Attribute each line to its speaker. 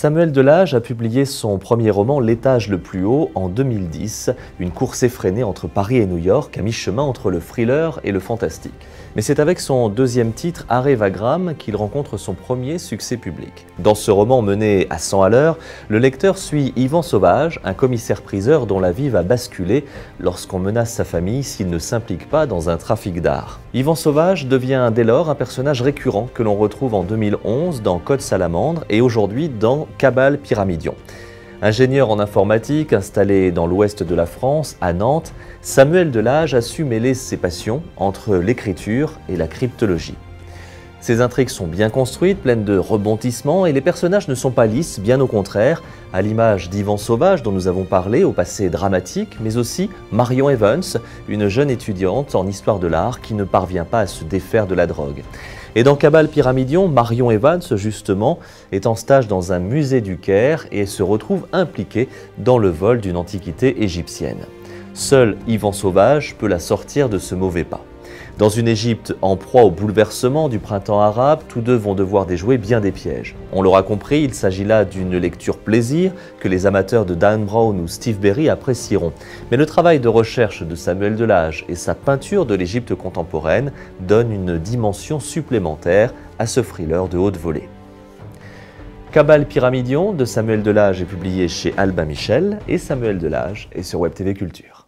Speaker 1: Samuel Delage a publié son premier roman L'étage le plus haut en 2010, une course effrénée entre Paris et New York, à mi-chemin entre le thriller et le fantastique. Mais c'est avec son deuxième titre, Arrêt Wagram, qu'il rencontre son premier succès public. Dans ce roman mené à 100 à l'heure, le lecteur suit Yvan Sauvage, un commissaire-priseur dont la vie va basculer lorsqu'on menace sa famille s'il ne s'implique pas dans un trafic d'art. Yvan Sauvage devient dès lors un personnage récurrent que l'on retrouve en 2011 dans Code Salamandre et aujourd'hui dans Cabale Pyramidion. Ingénieur en informatique installé dans l'ouest de la France, à Nantes, Samuel Delage a su mêler ses passions entre l'écriture et la cryptologie. Ses intrigues sont bien construites, pleines de rebondissements et les personnages ne sont pas lisses, bien au contraire, à l'image d'Yvan Sauvage dont nous avons parlé, au passé dramatique, mais aussi Marion Evans, une jeune étudiante en histoire de l'art qui ne parvient pas à se défaire de la drogue. Et dans Cabale Pyramidion, Marion Evans, justement, est en stage dans un musée du Caire et se retrouve impliquée dans le vol d'une antiquité égyptienne. Seul Yvan Sauvage peut la sortir de ce mauvais pas. Dans une Égypte en proie au bouleversement du printemps arabe, tous deux vont devoir déjouer bien des pièges. On l'aura compris, il s'agit là d'une lecture plaisir que les amateurs de Dan Brown ou Steve Berry apprécieront. Mais le travail de recherche de Samuel Delage et sa peinture de l'Égypte contemporaine donnent une dimension supplémentaire à ce thriller de haute volée. Cabale Pyramidion de Samuel Delage est publié chez Albin Michel et Samuel Delage est sur Web TV Culture.